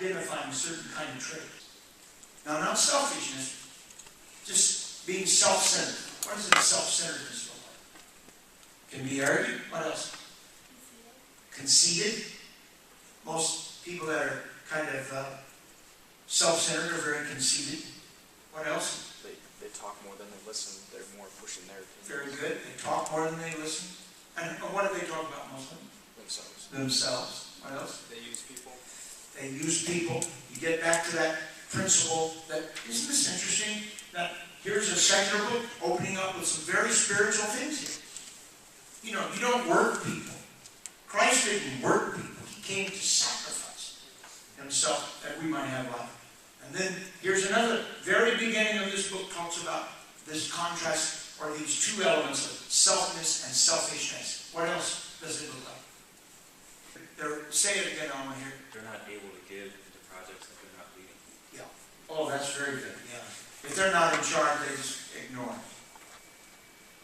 identifying a certain kind of trait. Now, not selfishness, just being self-centered. What does self-centeredness look like? Can be arrogant. What else? Conceited. Most people that are kind of self-centered are very conceited. What else? They talk more than they listen. They're more pushing their opinions. Very good. They talk more than they listen. And what do they talk about mostly? Themselves. What else? They use people. They use people. You get back to that principle that, isn't this interesting? That here's a secular book opening up with some very spiritual things here. You know, you don't work people. Christ didn't work people. He came to sacrifice himself that we might have life. And then here's another, very beginning of this book talks about this contrast, or these two elements of selfness and selfishness. What else does it look like? Say it again, I want to hear it. They're not able to give to projects that they're not leading. Yeah. Oh, that's very good. Yeah. If they're not in charge, they just ignore it.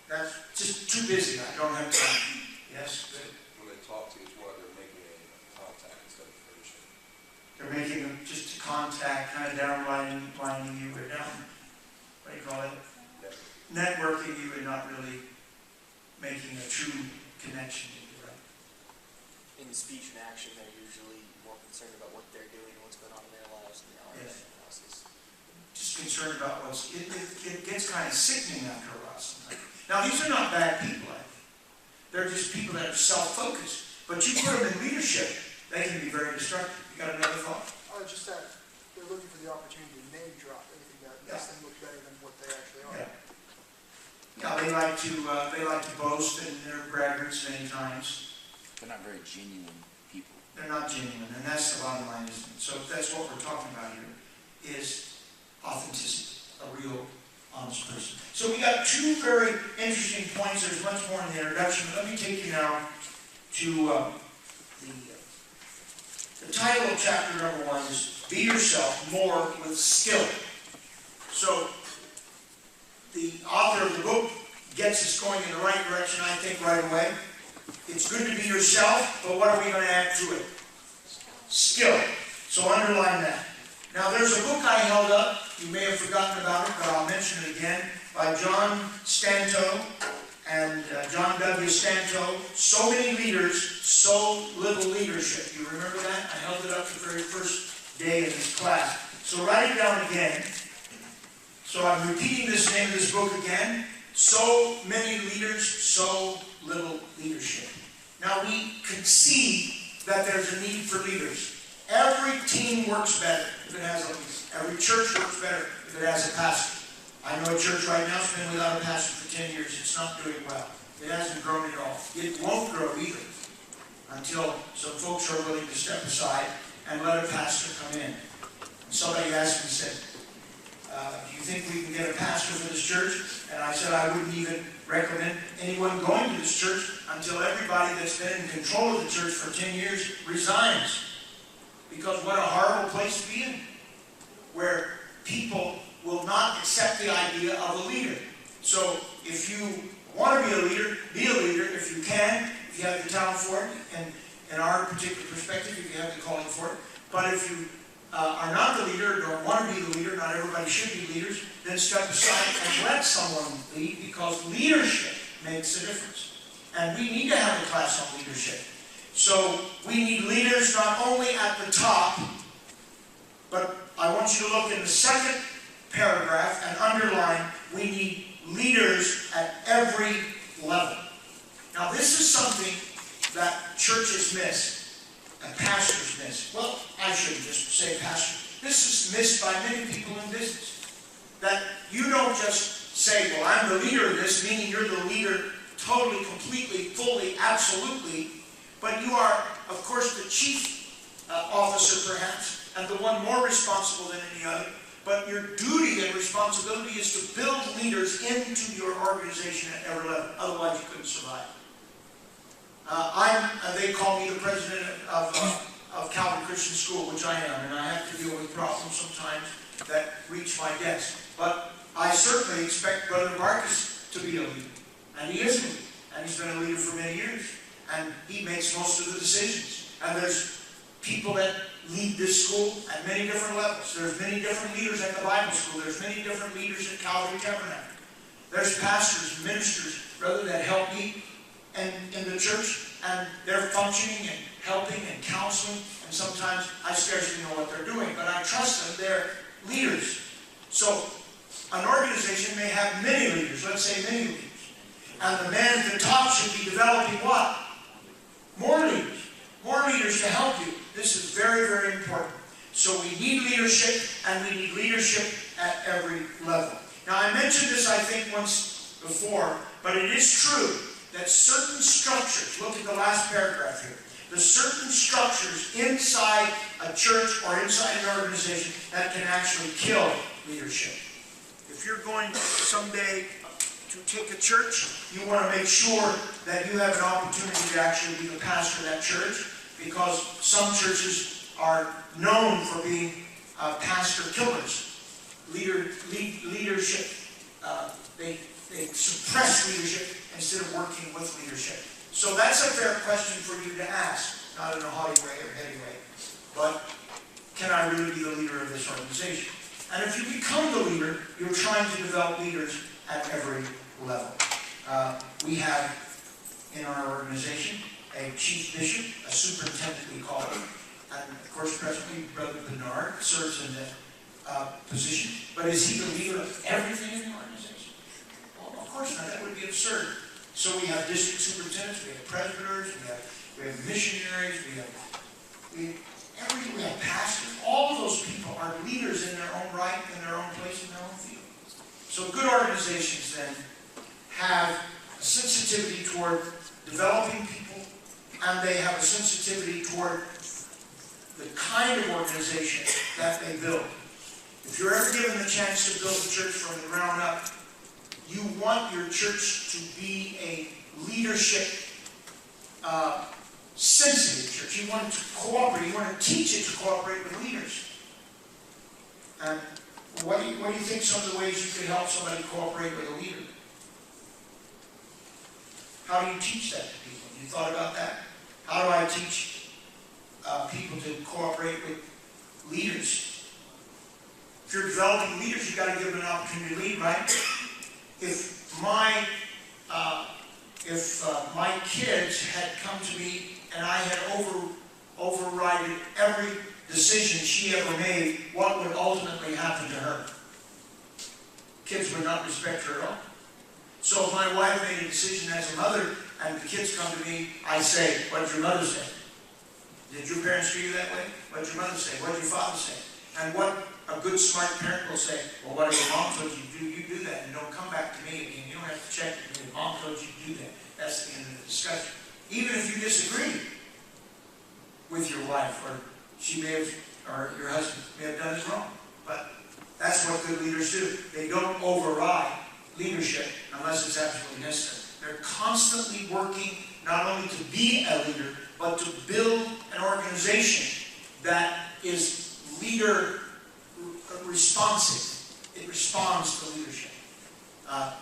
That's just too busy. I don't have time. Yes? Good. When they talk to you, it's what they're making a contact instead of friendship. They're making just a contact, kind of downlining you, or down, what do you call it? Networking you, and not really making a true connection. In speech and action, they're usually more concerned about what they're doing and what's going on in their lives than they are anything else. Just concerned about what's... It gets kind of sickening after a while sometimes. Now, these are not bad people. They're just people that are self-focused. But you put them in leadership, they can be very destructive. You got another thought? Just that they're looking for the opportunity to name drop anything that makes them look better than what they actually are. Yeah. Yeah, they like to boast, and they're braggarts many times. They're not very genuine people. They're not genuine, and that's the bottom line, isn't it? So that's what we're talking about here, is authenticity, a real, honest person. So we got two very interesting points. There's much more in the introduction, but let me take you now to the title of chapter number 1 is Be Yourself More with Skill. So the author of the book gets us going in the right direction, I think, right away. It's good to be yourself, but what are we going to add to it? Skill. So underline that. Now there's a book I held up, you may have forgotten about it, but I'll mention it again, by John Stanto and John W. Stanto. So many leaders, so little leadership. You remember that? I held it up the very first day of this class. So write it down again. So I'm repeating this name of this book again. So many leaders, so little leadership. Now we concede that there's a need for leaders. Every team works better if it has a leader. Every church works better if it has a pastor. I know a church right now has been without a pastor for 10 years. It's not doing well. It hasn't grown at all. It won't grow either until some folks are willing to step aside and let a pastor come in. And somebody asked me, said, do you think we can get a pastor for this church? And I said I wouldn't even recommend anyone going to this church until everybody that's been in control of the church for 10 years resigns. Because what a horrible place to be in, where people will not accept the idea of a leader. So if you want to be a leader if you can, if you have the talent for it, and in our particular perspective, if you have the calling for it. But if you are not the leader, don't want to be the leader, not everybody should be leaders, then step aside and let someone lead, because leadership makes a difference. And we need to have a class on leadership. So we need leaders not only at the top, but I want you to look in the second paragraph and underline, we need leaders at every level. Now this is something that churches miss, and pastors miss. Well, I shouldn't just say pastor. This is missed by many people in business. That you don't just say, well, I'm the leader of this, meaning you're the leader totally, completely, fully, absolutely, but you are, of course, the chief officer perhaps, and the one more responsible than any other. But your duty and responsibility is to build leaders into your organization at every level. Otherwise, you couldn't survive. They call me the president of Calvin Christian School, which I am, and I have to deal with problems sometimes that reach my desk. But I certainly expect Brother Marcus to be a leader. And he is a leader. And he's been a leader for many years. And he makes most of the decisions. And there's people that lead this school at many different levels. There's many different leaders at the Bible school. There's many different leaders at Calvary Tabernacle. There's pastors, ministers, rather, that help me in the church, and they're functioning and helping and counseling, and sometimes I scarcely know what they're doing, but I trust them. They're leaders. So an organization may have many leaders, let's say many leaders, and the man at the top should be developing what? More leaders to help you. This is very, very important. So we need leadership, and we need leadership at every level. Now, I mentioned this, I think, once before, but it is true that certain structures, look at the last paragraph here, the certain structures inside a church or inside an organization that can actually kill leadership. If you're going someday to take a church, you want to make sure that you have an opportunity to actually be the pastor of that church, because some churches are known for being pastor killers. Leadership, they suppress leadership instead of working with leadership. So that's a fair question for you to ask, not in a haughty way or heady way, but can I really be the leader of this organization? And if you become the leader, you're trying to develop leaders at every level. We have in our organization a chief bishop, a superintendent we call him, and of course presently Brother Bernard serves in that position. But is he the leader of everything in the organization? Well, of course not. That would be absurd. So we have district superintendents, we have presbyters, we have missionaries, we have pastors. All of those people are leaders in their own right, in their own place, in their own field. So good organizations then have a sensitivity toward developing people, and they have a sensitivity toward the kind of organization that they build. If you're ever given the chance to build a church from the ground up, you want your church to be a leadership sensitive church. You want it to cooperate. You want to teach it to cooperate with leaders. And what do you think some of the ways you could help somebody cooperate with a leader? How do you teach that to people? Have you thought about that? How do I teach people to cooperate with leaders? If you're developing leaders, you've got to give them an opportunity to lead, right? If my kids had come to me and I had overridden every decision she ever made, what would ultimately happen to her? Kids would not respect her at all. So if my wife made a decision as a mother and the kids come to me, I say, what did your mother say? Did your parents treat you that way? What did your mother say? What did your father say? And what a good smart parent will say, well, whatever mom told you to do, you do that, and don't come back to me again. You don't have to check with me. Mom told you to do that. That's the end of the discussion. Even if you disagree with your wife, or she may have, or your husband may have done it wrong. But that's what good leaders do. They don't override leadership unless it's absolutely necessary. They're constantly working not only to be a leader, but to build an organization that is leader responsive. It responds to leadership.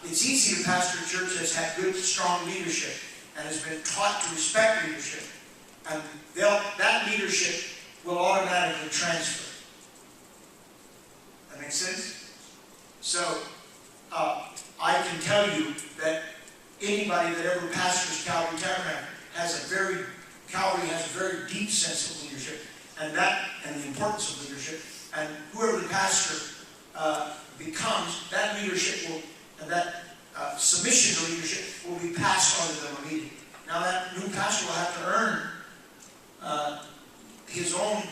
It's easy to pastor a church that's had good, strong leadership and has been taught to respect leadership. And that leadership will automatically transfer. That makes sense? So, I can tell you that anybody that ever pastors Calvary Tabernacle Calvary has a very deep sense of leadership, and the importance of leadership. And whoever the pastor becomes, that leadership will, and that submission to leadership will be passed on to them immediately. Now that new pastor will have to earn his own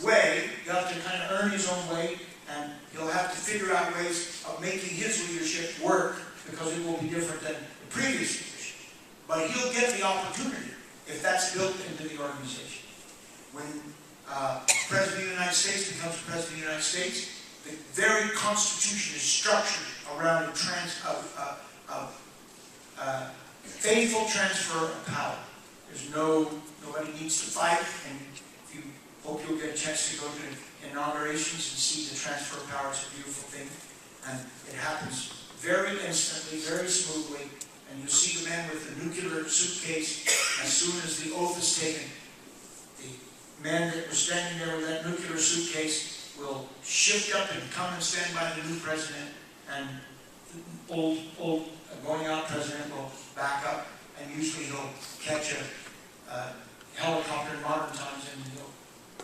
way. He'll have to kind of earn his own way, and he'll have to figure out ways of making his leadership work, because it will be different than the previous leadership. But he'll get the opportunity if that's built into the organization. When President of the United States becomes President of the United States, the very Constitution is structured around a faithful transfer of power. Nobody needs to fight, and if you hope you'll get a chance to go to inaugurations and see the transfer of power. It's a beautiful thing, and it happens very instantly, very smoothly, and you see the man with the nuclear suitcase. As soon as the oath is taken, the men that were standing there with that nuclear suitcase will shift up and come and stand by the new president, and old going out president will back up, and usually he'll catch a helicopter in modern times and he'll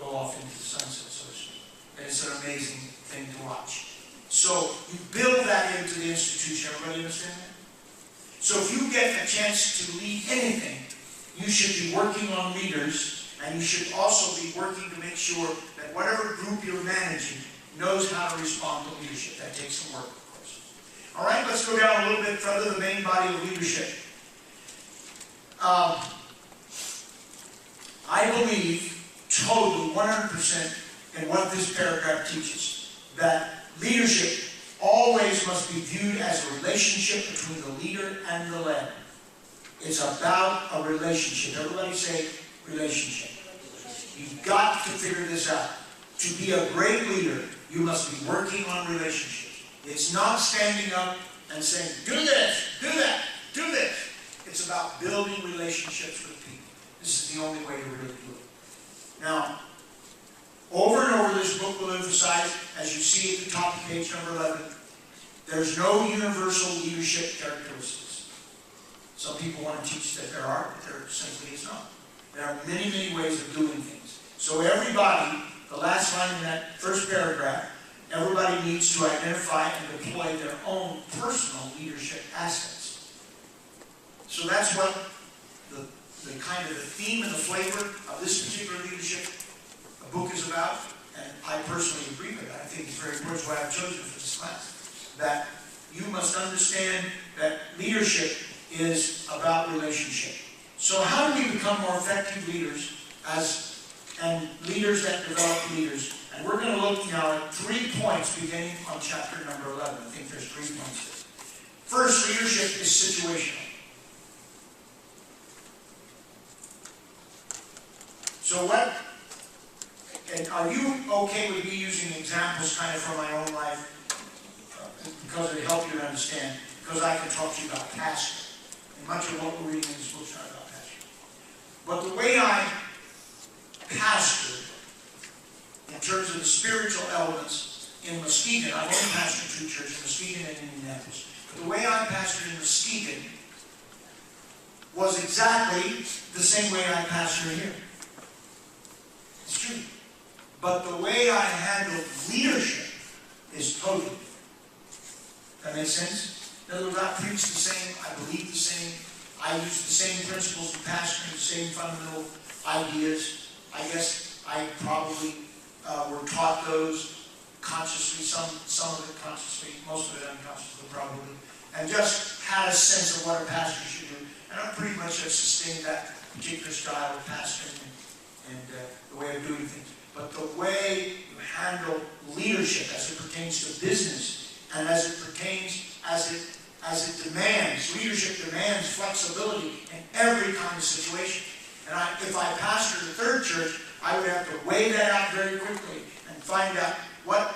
go off into the sunset, so to speak. And it's an amazing thing to watch. So you build that into the institution. Everybody understand that? So if you get a chance to lead anything, you should be working on leaders, and you should also be working to make sure that whatever group you're managing knows how to respond to leadership. That takes some work, of course. All right, let's go down a little bit further, the main body of leadership. I believe totally 100% in what this paragraph teaches, that leadership always must be viewed as a relationship between the leader and the led. It's about a relationship. Everybody say relationship. You've got to figure this out. To be a great leader, you must be working on relationships. It's not standing up and saying, do this, do that, do this. It's about building relationships with people. This is the only way to really do it. Now, over and over, this book will emphasize, as you see at the top of page number 11, there's no universal leadership characteristics. Some people want to teach that there are, but there simply is not. There are many, many ways of doing things. So everybody, the last line in that first paragraph, everybody needs to identify and deploy their own personal leadership assets. So that's what the kind of the theme and the flavor of this particular leadership book is about, and I personally agree with it. I think it's very important. That's why I've chosen for this class. That you must understand that leadership is about relationship. So how do we become more effective leaders and leaders that develop leaders? And we're going to look now at 3 points beginning on chapter number 11. I think there's 3 points there. First, leadership is situational. So and are you okay with me using examples kind of from my own life? Because it will help you to understand. Because I can talk to you about pastor. And much of what we're reading in this book is not about pastor. But the way I pastored, in terms of the spiritual elements in Muskegon, I've only pastored 2 churches, Muskegon and Indianapolis. But the way I pastored in Muskegon was exactly the same way I pastor here. It's true. But the way I handle leadership is totally different. That makes sense? In other words, I preach the same, I believe the same, I use the same principles of pastoring, the same fundamental ideas. I guess I probably were taught those consciously, some of it consciously, most of it unconsciously probably, and just had a sense of what a pastor should do. And I pretty much have sustained that particular style of pastoring and the way of doing things. But the way you handle leadership as it pertains to business and as it pertains, as it demands, leadership demands flexibility in every kind of situation. And if I pastored a 3rd church, I would have to weigh that out very quickly and find out what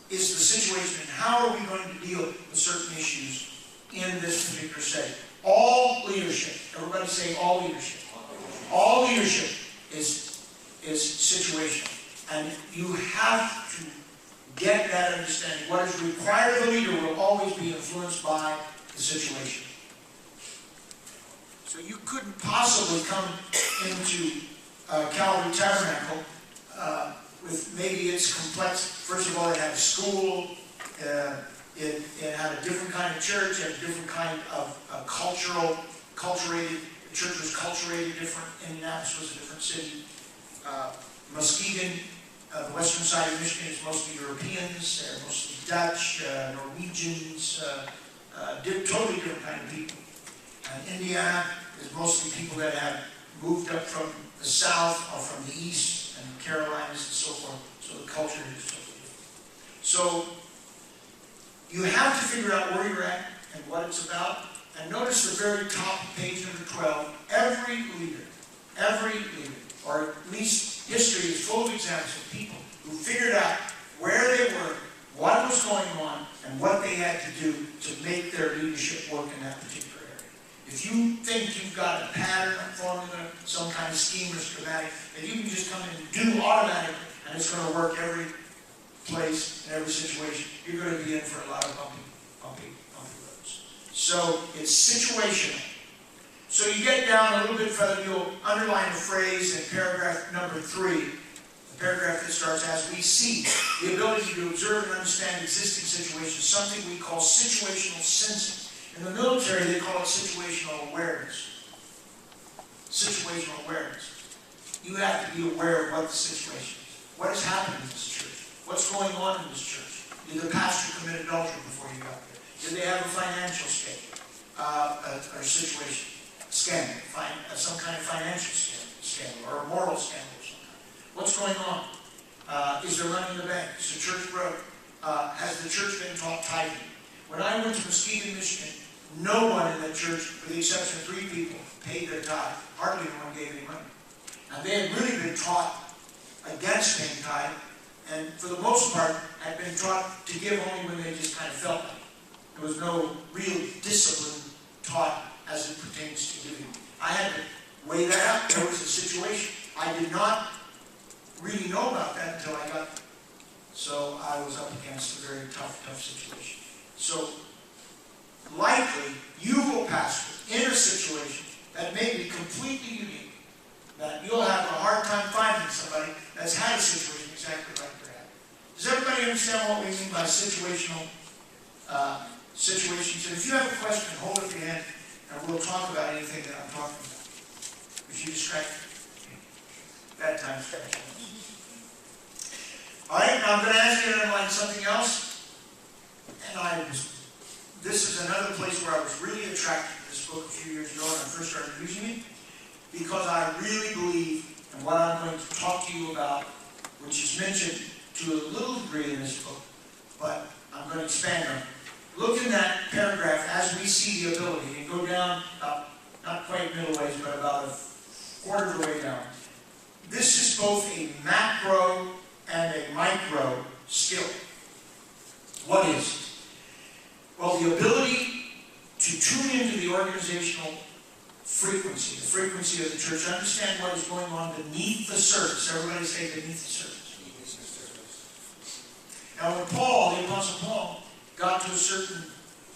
is the situation and how are we going to deal with certain issues in this particular setting. All leadership, everybody say all leadership. All leadership is situational. And you have to get that understanding. What is required of the leader will always be influenced by the situation. So you couldn't possibly come into Calvary Tabernacle with maybe its complex. First of all, it had a school. It had a different kind of church. It had a different kind of culturated. The church was culturated different. Indianapolis was a different city. Muskegon, the western side of Michigan, is mostly Europeans. They're mostly Dutch, Norwegians, totally different kind of people. Indiana is mostly people that have moved up from the south or from the east, and Carolinas and so forth. So the culture is totally different. So you have to figure out where you're at and what it's about. And notice the very top of page number 12. Every leader, or at least history is full of examples of people who figured out where they were, what was going on, and what they had to do to make their leadership work in that particular area. If you think you've got a pattern, a formula, some kind of scheme or schematic, that you can just come in and do automatically, and it's going to work every place, in every situation, you're going to be in for a lot of bumpy roads. So it's situational. So you get down a little bit further, you'll underline a phrase in paragraph number 3, the paragraph that starts, as we see, the ability to observe and understand existing situations, something we call situational sensing. In the military, they call it situational awareness. Situational awareness. You have to be aware of what the situation is. What has happened in this church? What's going on in this church? Did the pastor commit adultery before you got there? Did they have a financial scandal, or situation? Scandal, some kind of financial scandal, or a moral scandal of some kind. What's going on? Is there money in the bank? Is the church broke? Has the church been taught tithing? When I went to Muskegon, Michigan, no one in that church, with the exception of 3 people, paid their tithe. Hardly anyone gave any money. Now they had really been taught against paying tithe, and for the most part had been taught to give only when they just kind of felt like it. There was no real discipline taught as it pertains to giving. I had to weigh that up. There was a situation. I did not really know about that until I got there. So I was up against a very tough situation. So likely you will pastor in a situation that may be completely unique, that you'll have a hard time finding somebody that's had a situation exactly like that. Does everybody understand what we mean by situational situations? And if you have a question, hold up your hand and we'll talk about anything that I'm talking about. If you distract me. Bad time distraction. All right, now I'm going to ask you to underline something else. And this is another place where I was really attracted to this book a few years ago when I first started using it, because I really believe in what I'm going to talk to you about, which is mentioned to a little degree in this book, but I'm going to expand on it. Look in that paragraph, as we see the ability, and go down, not quite middle ways, but about a quarter of the way down. This is both a macro and a micro skill. What is it? Well, the ability to tune into the organizational frequency, the frequency of the church, understand what is going on beneath the surface. Everybody say beneath the surface. Now when Paul, the Apostle Paul, got to a certain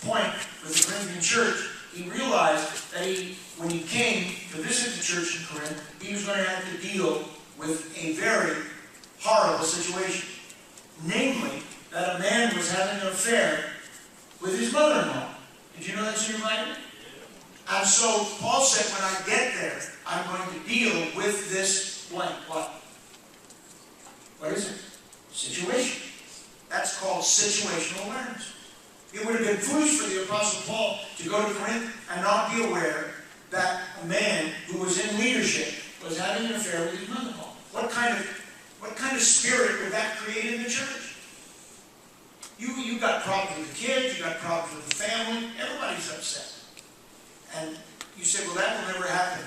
point with the Corinthian church, he realized that when he came to visit the church in Corinth, he was going to have to deal with a very horrible situation. Namely, that a man was having an affair with his mother-in-law. Did you know that's in your Bible? And so Paul said, when I get there, I'm going to deal with this blank. What is it? Situation. That's called situational awareness. It would have been foolish for the Apostle Paul to go to Corinth and not be aware that a man who was in leadership was having an affair with his mother-in-law. What kind of spirit would that create in the church? You've got problems with the kids, you've got problems with the family, everybody's upset. And you say, well, that will never happen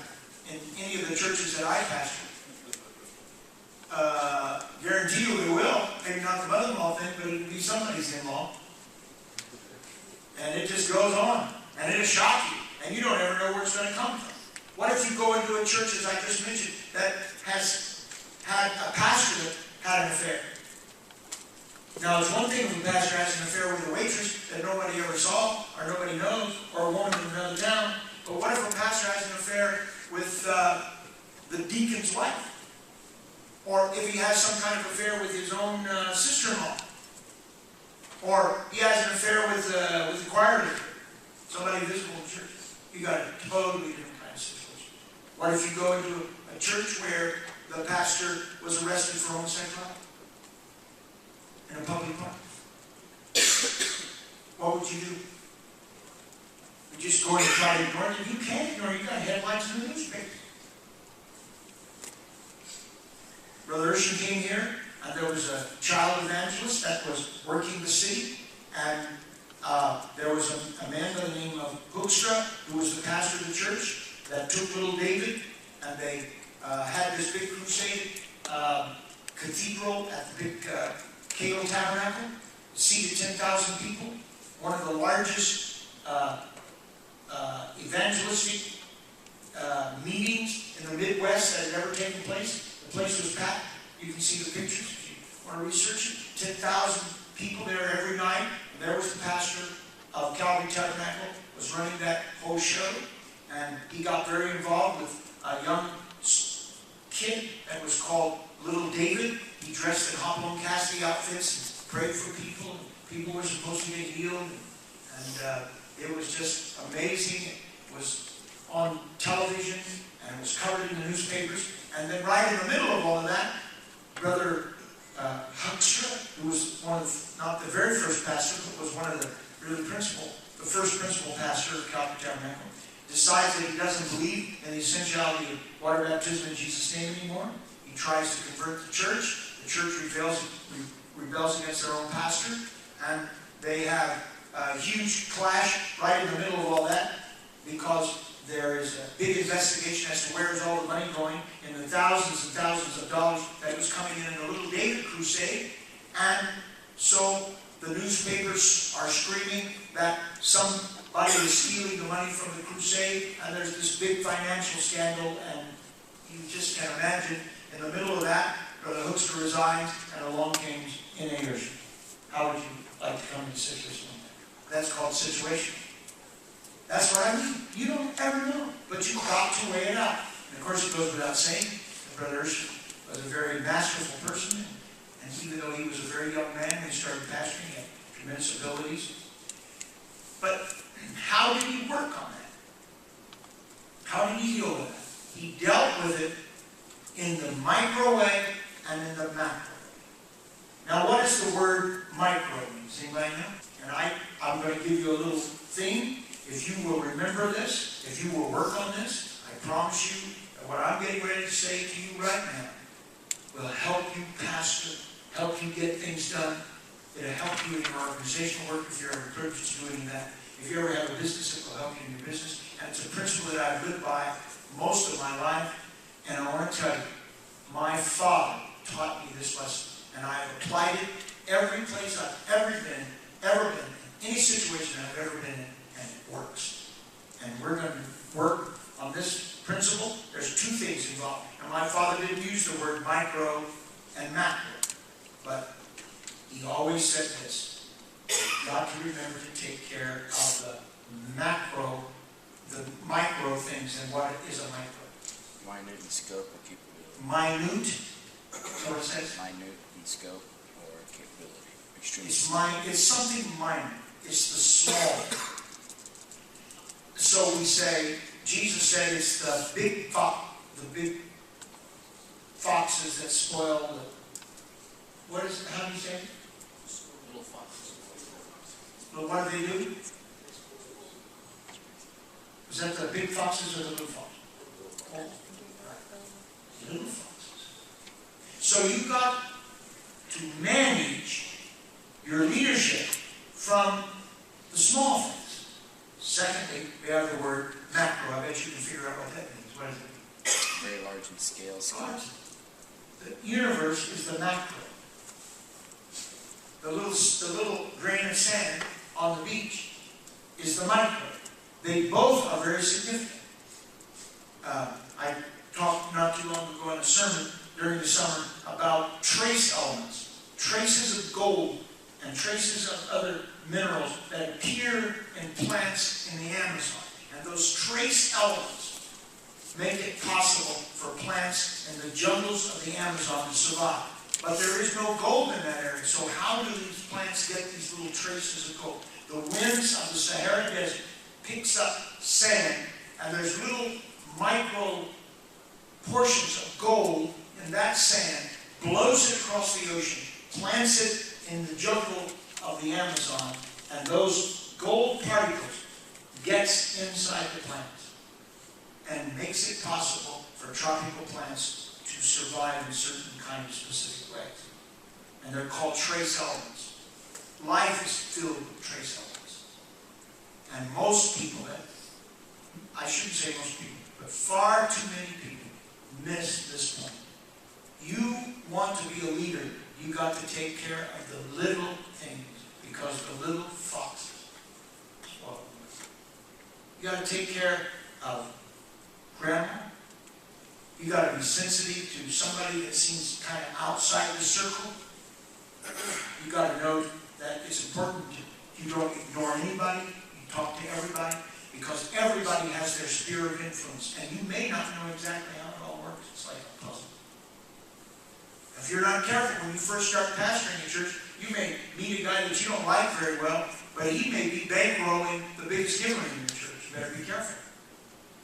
in any of the churches that I pastor. Guarantee you it will. Maybe not the mother-in-law thing, but it'll be somebody's in-law. And it just goes on. And it'll shock you. And you don't ever know where it's going to come from. What if you go into a church, as I just mentioned, that has had a pastor that had an affair? Now, it's one thing if a pastor has an affair with a waitress that nobody ever saw, or nobody knows, or a woman in another town. But what if a pastor has an affair with the deacon's wife? Or if he has some kind of affair with his own sister-in-law? Or he has an affair with the choir leader, somebody visible in church. You got a totally different kind of situation. What if you go into a church where the pastor was arrested for homosexuality? In a public park? What would you do? You just go and try to ignore it? You can't ignore it. You got headlines in the newspaper. Brother Urshan came here, and there was a child evangelist that was working the city, and there was a man by the name of Hoekstra, who was the pastor of the church, that took little David, and they had this big crusade cathedral at the big Cato Tabernacle, seated 10,000 people, one of the largest evangelistic meetings in the Midwest that had ever taken place. The place was packed. You can see the pictures if you want to research it. 10,000 people there every night. And there was the pastor of Calvary Tabernacle, was running that whole show. And he got very involved with a young kid that was called Little David. He dressed in Hopalong Cassidy outfits and prayed for people. And people were supposed to get healed. And it was just amazing. It was on television and it was covered in the newspapers. And then right in the middle of all of that, Brother Huckstra, who was one of, not the very first pastor, but was one of the first principal pastor of Calvary Tabernacle, decides that he doesn't believe in the essentiality of water baptism in Jesus' name anymore. He tries to convert the church. The church rebels against their own pastor, and they have a huge clash right in the middle of all that, because there is a big investigation as to where is all the money going in the thousands and thousands of dollars that was coming in the Little David crusade. And so the newspapers are screaming that somebody is stealing the money from the crusade, and there's this big financial scandal, and you just can't imagine, in the middle of that, Brother Hoekstra resigned, and along came N.A. Urshan. How would you like to come into a situation like that? That's called situation. That's what I mean. You don't ever know, but you've got to weigh it out. And of course, it goes without saying that Brother Urshan was a very masterful person, and even though he was a very young man when he started pastoring, he had tremendous abilities. But how did he work on that? How did he deal with that? He dealt with it in the micro way and in the macro. Now, what does the word micro mean? Does anybody know? And I'm going to give you a little thing. If you will remember this, if you will work on this, I promise you that what I'm getting ready to say to you right now will help you pastor, help you get things done. It'll help you in your organizational work if you're ever privileged to doing that. If you ever have a business, it will help you in your business. And it's a principle that I've lived by most of my life. And I want to tell you, my father taught me this lesson. And I have applied it every place I've ever been, in any situation I've ever been in, and it works. And we're going to work on this principle. There's two things involved. And my father didn't use the word micro and macro, but he always said this: you've got to remember to take care of the micro things. And what is a micro? Minute in scope or capability. Minute. That's what it says. Minute in scope or capability. Extremely. It's something minor. It's the small. So we say, Jesus said it's the big foxes that spoil the, what is it, how do you say it? Little foxes. Well, what do they do? Is that the big foxes or the little foxes? Oh, little foxes. So you've got to manage your leadership from the small things. Secondly, we have the word macro. I bet you can figure out what that means. What is it? Very large in scale. The universe is the macro. The little grain of sand on the beach is the micro. They both are very significant. I talked not too long ago in a sermon during the summer about trace elements. Traces of gold and traces of other minerals that appear in plants in the Amazon. And those trace elements make it possible for plants in the jungles of the Amazon to survive. But there is no gold in that area. So how do these plants get these little traces of gold? The winds of the Sahara Desert picks up sand, and there's little micro portions of gold in that sand, blows it across the ocean, plants it in the jungle of the Amazon, and those gold particles gets inside the plants and makes it possible for tropical plants to survive in certain kind of specific ways. And they're called trace elements. Life is filled with trace elements. And most people, I shouldn't say most people, but far too many people miss this point. You want to be a leader, you got to take care of the little things, because the little foxes swallow them. You gotta take care of grandma. You gotta be sensitive to somebody that seems kind of outside the circle. You gotta know that it's important you don't ignore anybody, you talk to everybody, because everybody has their sphere of influence, and you may not know exactly how it all works. It's like a puzzle. If you're not careful, when you first start pastoring a church, you may meet a guy that you don't like very well, but he may be bankrolling the biggest giver in your church. You better be careful.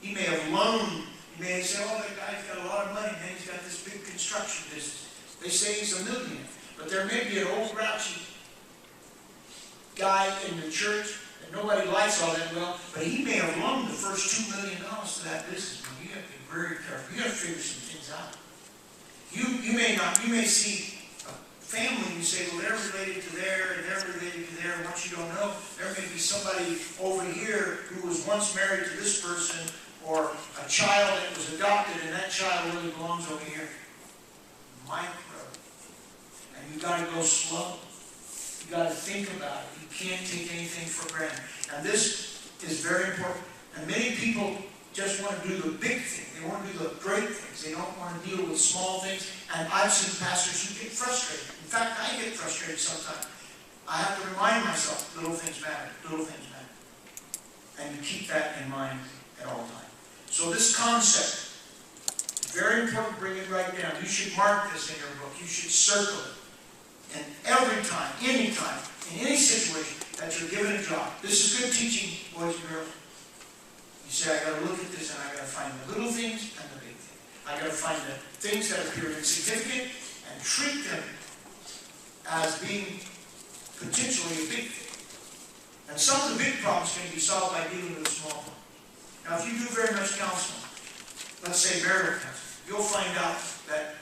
He may have loaned. You may say, oh, that guy's got a lot of money, man, he's got this big construction business. They say he's a millionaire. But there may be an old grouchy guy in the church that nobody likes all that well, but he may have loaned the first $2 million to that business. You have to be very careful. You have to figure some things out. You may see a family and you say, well, they're related to there, and they're related to there, and what you don't know, there may be somebody over here who was once married to this person, or a child that was adopted, and that child really belongs over here. Micro. And you got to go slow. You got to think about it. You can't take anything for granted. And this is very important. And many people just want to do the big thing. They want to do the great things. They don't want to deal with small things. And I've seen pastors who get frustrated. In fact, I get frustrated sometimes. I have to remind myself, little things matter. Little things matter. And you keep that in mind at all times. So this concept, very important, bring it right down. You should mark this in your book. You should circle it. And every time, anytime, in any situation that you're given a job, this is good teaching, boys and girls. You say, I got to look at this and I got to find the little things and the big things. I got to find the things that appear insignificant and treat them as being potentially a big thing. And some of the big problems can be solved by dealing with a small problem. Now, if you do very much counseling, let's say marital counseling, you'll find out that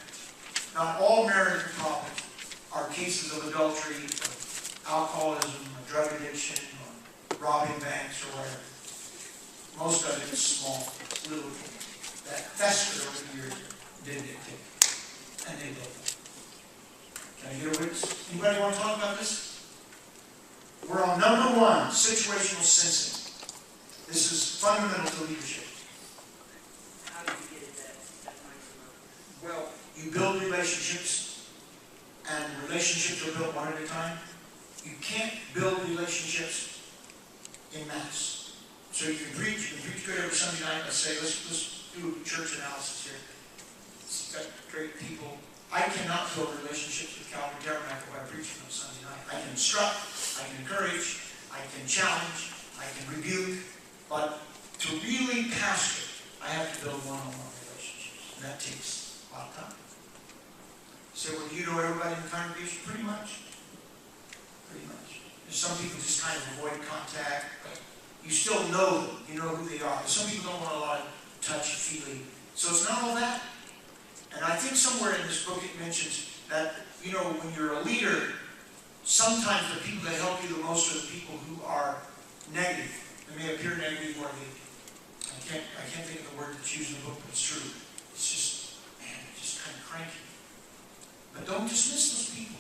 not all marital problems are cases of adultery, of alcoholism, or drug addiction, or robbing banks, or whatever. Most of it is small, little things that festered over the years, didn't get taken, and they did. Can I get a witness? Anybody want to talk about this? We're on number 1, situational sensing. This is fundamental to leadership. How do you get at that mindset? Well, you build relationships, and relationships are built one at a time. You can't build relationships in mass. So you can preach good every Sunday night. Let's say, let's do a church analysis here. It's got great people. I cannot build relationships with Calvary Tabernacle by preaching on Sunday night. I can instruct, I can encourage, I can challenge, I can rebuke. But to really pastor, I have to build one-on-one relationships. And that takes a lot of time. So, well, you know everybody in the congregation? Pretty much. Pretty much. There's some people just kind of avoid contact, but you still know them. You know who they are. Some people don't want a lot of touchy-feely. So it's not all that. And I think somewhere in this book it mentions that, you know, when you're a leader, sometimes the people that help you the most are the people who are negative. They may appear negative, or I can't think of the word that's used in the book, but it's true. It's just, man, it's just kind of cranky. But don't dismiss those people.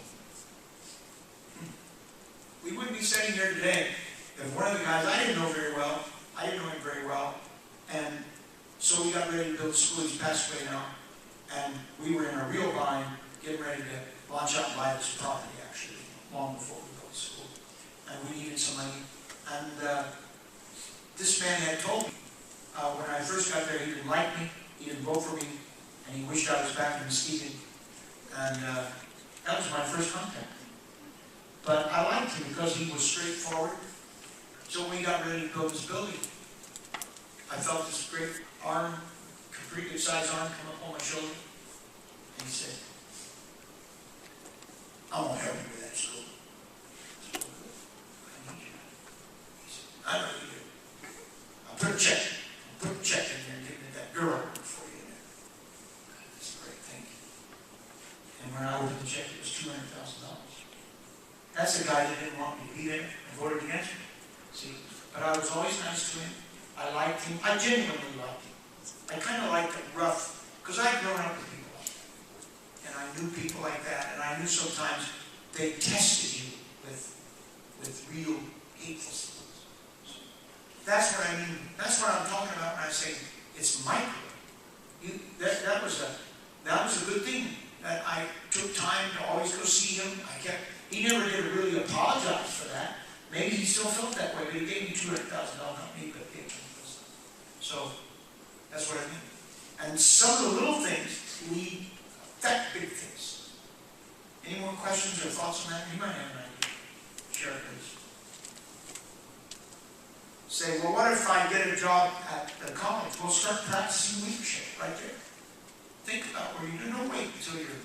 We wouldn't be sitting here today if one of the guys I didn't know very well, I didn't know him very well, and so we got ready to build a school. He's passed away now, and we were in a real bind, getting ready to launch out and buy this property, actually, long before we built the school. And we needed some money. And this man had told me, when I first got there, he didn't like me, he didn't vote for me, and he wished I was back in Muskegon. And that was my first contact. But I liked him because he was straightforward. So when we got ready to build this building, I felt this great arm, pretty good sized arm, come up on my shoulder. And he said, I want to help you with that school. I said, I need you. He said, I know you do. I'll put a check in there and give me that girl for you in there. That's great, thank you. And when I opened the check, it was $200,000. That's the guy that didn't want me to be there and voted against me. See, but I was always nice to him. I liked him. I genuinely liked him. I kind of liked it rough, because I'd grown up with people like that. And I knew people like that, and I knew sometimes they tested you with real hateful things. That's what I mean, that's what I'm talking about when I say it's micro. That was a good thing, that I took time to always go see him. He never did really apologize for that. Maybe he still felt that way, but he gave me $200,000 company, but it was. So, that's what I mean. And some of the little things affect big things. Any more questions or thoughts on that? You might have an idea. Share it, please. Say, well, what if I get a job at the college? Well, start practicing leadership right there. Think about where you do. Don't wait until you're,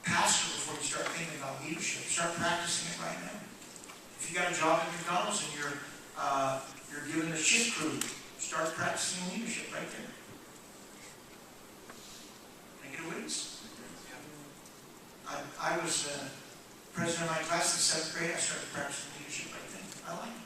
pastor before you start thinking about leadership. Start practicing it right now. If you got a job at McDonald's and you're given a shift crew, start practicing leadership right there. Can I get a witness? I was president of my class in 7th grade. I started practicing leadership right then. I like it.